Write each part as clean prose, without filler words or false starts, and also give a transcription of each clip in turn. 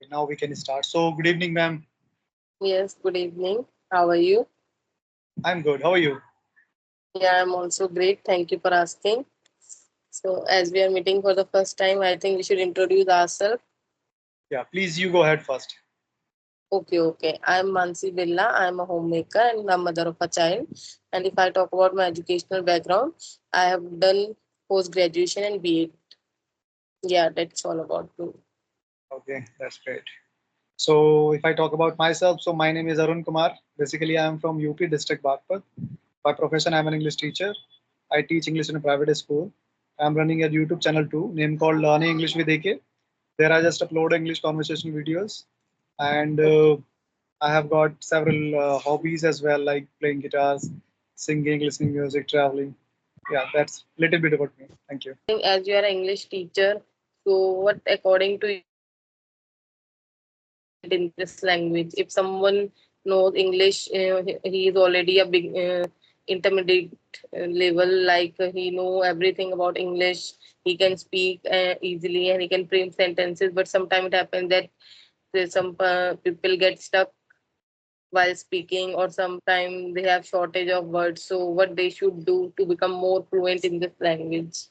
Now we can start. So, good evening, ma'am. Yes, good evening. How are you? I'm good. How are you? Yeah, I'm also great. Thank you for asking. So, as we are meeting for the first time, I think we should introduce ourselves. Yeah, please, you go ahead first. Okay. I'm Mansi Billa. I'm a homemaker and a mother of a child. And if I talk about my educational background, I have done post graduation and BEd. Yeah, that's all about me. Okay, that's great. So, if I talk about myself, so my name is Arun Kumar. Basically, I am from UP district Bagpat. By profession, I'm an English teacher. I teach English in a private school. I'm running a YouTube channel too, named called Learning English with AK. There, I just upload English conversation videos, and I have got several hobbies as well, like playing guitars, singing, listening music, traveling. Yeah, that's a little bit about me. Thank you. As you are an English teacher, so what, according to you, what is the best way to become fluent in this language? If someone knows English, he is already a big intermediate level, like he know everything about English. He can speak easily and he can frame sentences. But sometimes it happens that some people get stuck while speaking, or sometimes they have shortage of words. So, what they should do to become more fluent in this language?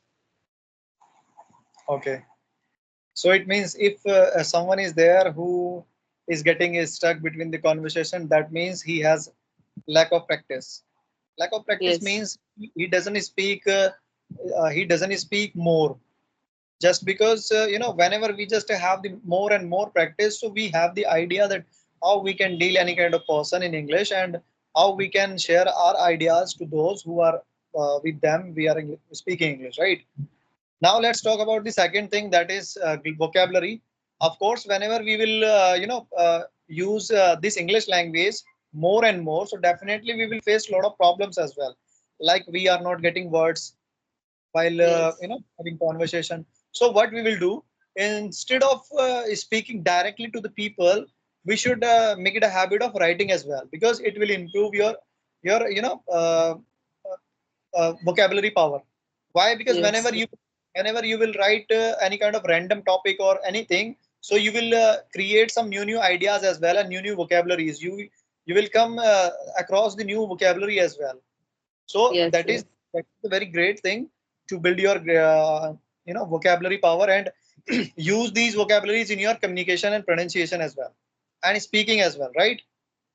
Okay. So it means if someone is there who is getting stuck between the conversation, that means he has lack of practice. Lack of practice Yes. means he doesn't speak. He doesn't speak more. Just because whenever we just have the more and more practice, so we have the idea that how we can deal any kind of person in English, and how we can share our ideas to those who are with them we are speaking English, right? Now let's talk about the second thing, that is vocabulary. Of course, whenever we will use this English language more and more, so definitely we will face a lot of problems as well. Like we are not getting words while Yes. having conversation. So what we will do, instead of speaking directly to the people, we should make it a habit of writing as well, because it will improve your vocabulary power. Why? Because Yes. whenever you will write any kind of random topic or anything, so you will create some new ideas as well, and new vocabularies. You will come across the new vocabulary as well. So Yes. Yes. that's a very great thing to build your vocabulary power, and use these vocabularies in your communication and pronunciation as well, and speaking as well, right?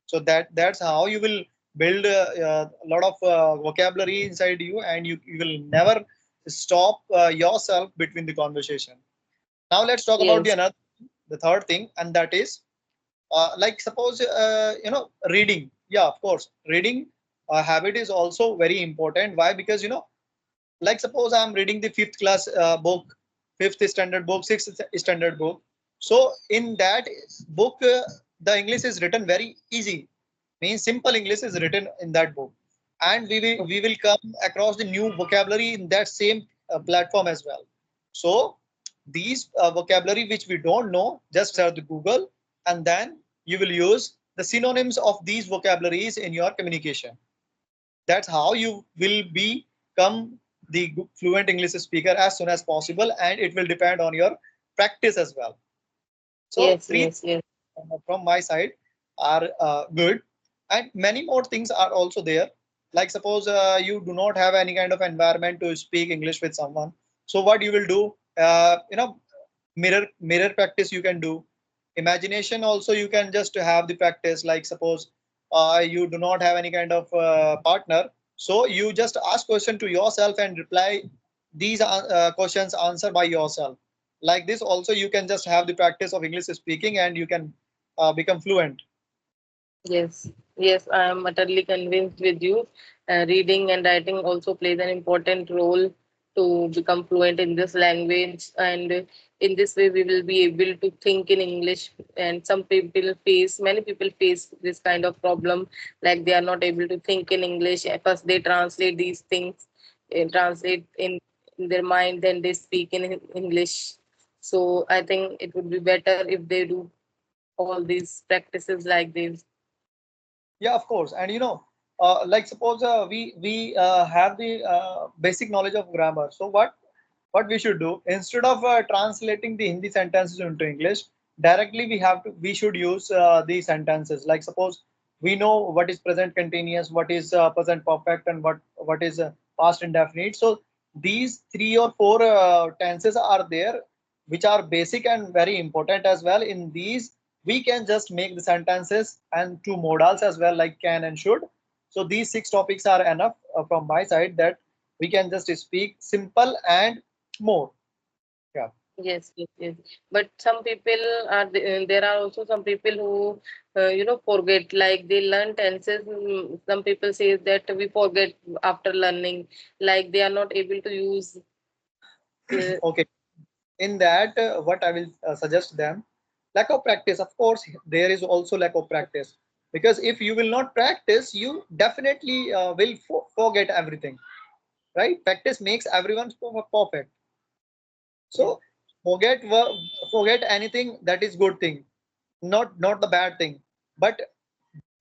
So that's how you will build a lot of vocabulary inside you, and you will never stop yourself between the conversation. Now let's talk about Yes. the third thing, and that is like suppose reading. Yeah, of course, reading habit is also very important. Why? Because like suppose I'm reading the fifth class book, fifth standard book, sixth standard book. So in that book, the English is written very easy, means simple English is written in that book, and we will come across the new vocabulary in that same platform as well. So these vocabulary which we don't know, just search the Google, and then you will use the synonyms of these vocabularies in your communication. That's how you will become the fluent English speaker as soon as possible, and it will depend on your practice as well. So Yes. three Yes. Yes. from my side are good, and many more things are also there. Like suppose you do not have any kind of environment to speak English with someone, so what you will do, mirror practice you can do. Imagination also you can just have the practice. Like suppose you do not have any kind of partner, so you just ask question to yourself and reply these questions answered by yourself. Like this also you can just have the practice of English speaking, and you can become fluent. Yes. Yes. I am utterly convinced with you. Reading and writing also plays an important role to become fluent in this language, and in this way, we will be able to think in English. And many people face this kind of problem, like they are not able to think in English. At first, they translate these things, translate in their mind, then they speak in English. So I think it would be better if they do all these practices like this. Yeah, of course. And like suppose we have the basic knowledge of grammar. So what we should do, instead of translating the Hindi sentences into English, directly we should use the sentences. Like suppose we know what is present continuous, what is present perfect, and what is past indefinite. So these three or four tenses are there, which are basic and very important as well. In these we can just make the sentences, and two modals as well, like can and should. So these six topics are enough from my side, that we can just speak simple and more. Yeah. Yes, yes, yes. But some people there are also some people who, forget, like they learn tenses. Some people say that we forget after learning, like they are not able to use. Uh, Okay. In that, what I will suggest them, lack of practice. Of course, there is also lack of practice, because if you will not practice, you definitely will forget everything, right? Practice makes everyone perfect. yes, So forget anything, that is good thing, not the bad thing. But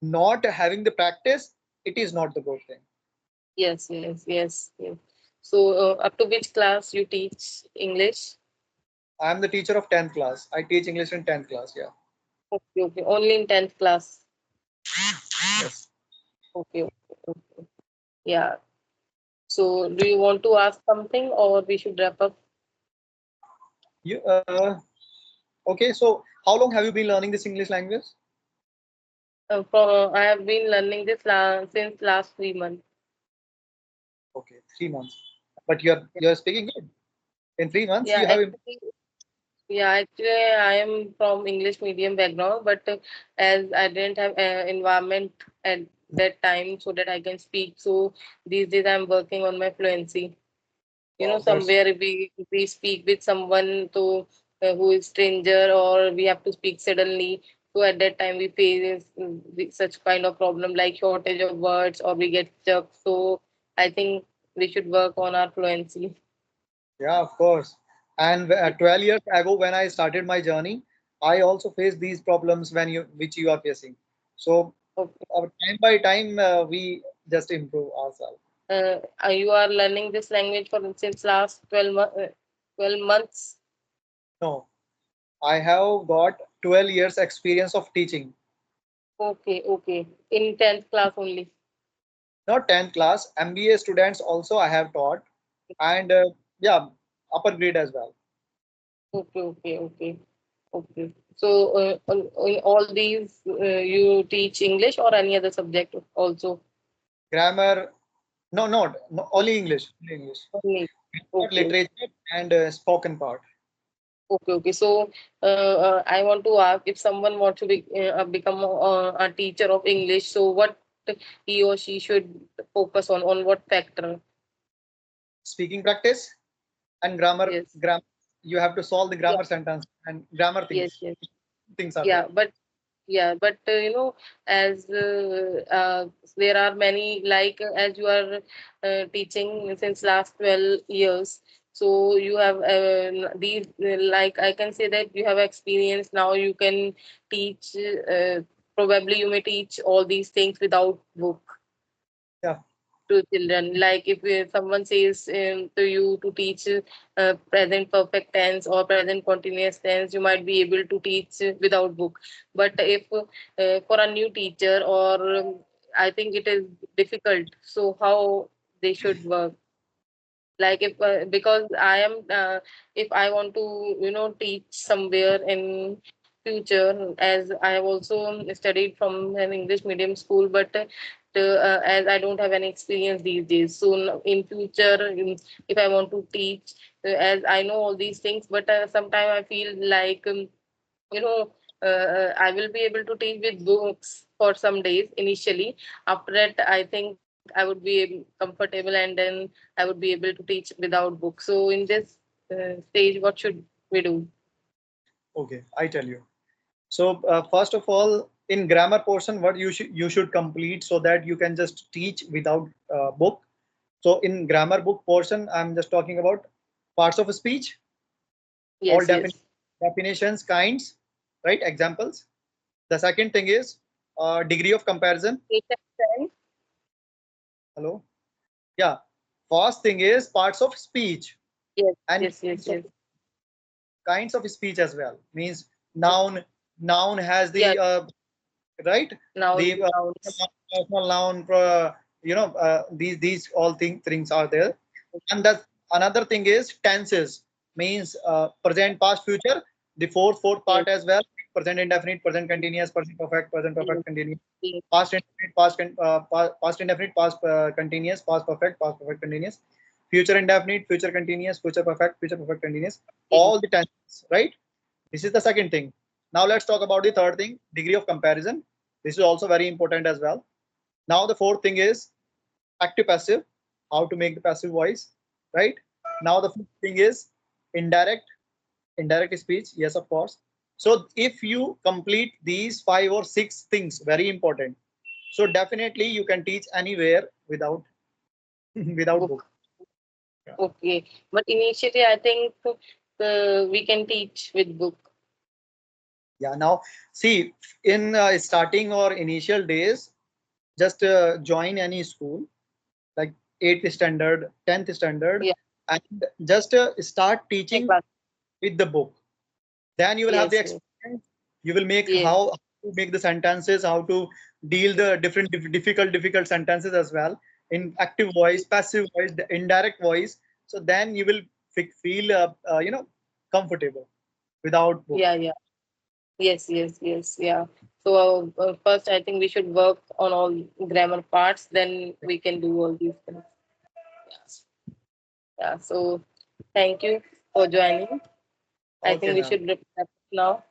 not having the practice, it is not the good thing. yes, yes, yes, yes. So, up to which class you teach English? I am the teacher of 10th class. I teach English in 10th class. Yeah. Okay, okay. Only in 10th class. Yes. Okay, okay, okay. Yeah. So, do you want to ask something, or we should wrap up? You okay? So how long have you been learning this English language? I have been learning this since last 3 months. Okay, 3 months. But you're speaking good. In 3 months, Yeah, you have actually, yeah, actually, I am from English medium background, but as I didn't have environment at that time so that I can speak, so these days I'm working on my fluency. wow, that's Somewhere we speak with someone to who is stranger, or we have to speak suddenly. So at that time we face such kind of problem like shortage of words, or we get stuck. So I think we should work on our fluency. yeah, of course. And 12 years ago, when I started my journey, I also faced these problems which you are facing. So Okay. time by time, we just improve ourselves. You are learning this language for since last 12 months. No, I have got 12 years experience of teaching. Okay, okay. In 10th class only. Not 10th class, MBA students also I have taught, and yeah, upper grade as well. Okay, okay, okay. Okay. So, in all these, you teach English or any other subject also? Grammar, no, only English, only English. Only. Not Okay, literature and spoken part. okay, okay. So, I want to ask, if someone wants to become a teacher of English, so what he or she should focus on what factor? Speaking practice and grammar. Yes. Grammar. You have to solve the Yeah. grammar sentence and grammar Yes. things. Yes. Things are there. Yeah. But yeah, but as there are many, like as you are teaching since last 12 years, so you have these, like I can say that you have experience now. You can teach. Probably you may teach all these things without book Yeah. to children. Like if someone says to you to teach present perfect tense or present continuous tense, you might be able to teach without book. But if for a new teacher, or I think it is difficult. So how they should work? Like if because I am if I want to teach somewhere in future, as I have also studied from an English medium school, but as I don't have any experience these days, so in future, if I want to teach, as I know all these things, but sometimes I feel like you know I will be able to teach with books for some days initially. After that, I think I would be comfortable, and then I would be able to teach without books. So in this stage, what should we do? Okay, I tell you. So first of all, in grammar portion, what you should complete so that you can just teach without book. So in grammar book portion, I'm just talking about parts of speech, all Yes, yes. definitions, kinds, right? Examples. The second thing is degree of comparison. Eight and ten? Hello. Yeah. First thing is parts of speech Yes, and yes, yes, yes. kinds of speech as well. Means Noun, noun has Yeah, the right, nouns, the nouns. personal noun, these all things are there. And that another thing is tenses, means present, past, future. The fourth Yes, part as well: present indefinite, present continuous, present yes, perfect continuous, yes, past indefinite, past indefinite, past continuous, past perfect continuous, future indefinite, future continuous, future perfect continuous. yes. All the tenses, right? This is the second thing. Now let's talk about the third thing: degree of comparison. This is also very important as well. Now the fourth thing is active passive, how to make the passive voice, right? Now the fifth thing is indirect, indirect speech, yes, of course. So if you complete these five or six things, very important, so definitely you can teach anywhere without without book. Book. Okay. But initially, I think we can teach with book. Yeah, now see, in starting or initial days, just join any school like 8th standard, 10th standard, Yeah. and just start My teaching class. with the book. Then you will have the Yes, yes, experience. You will make yes, how to make the sentences, how to deal the different difficult sentences as well in active voice, yes. passive voice, the indirect voice. So then you will feel comfortable without book. Yeah, yeah. Yes, yes, yes, yeah. So first, I think we should work on all grammar parts. Then we can do all these things. Yeah. Yeah. So thank you for joining. I think Okay, we ma'am. should wrap up now.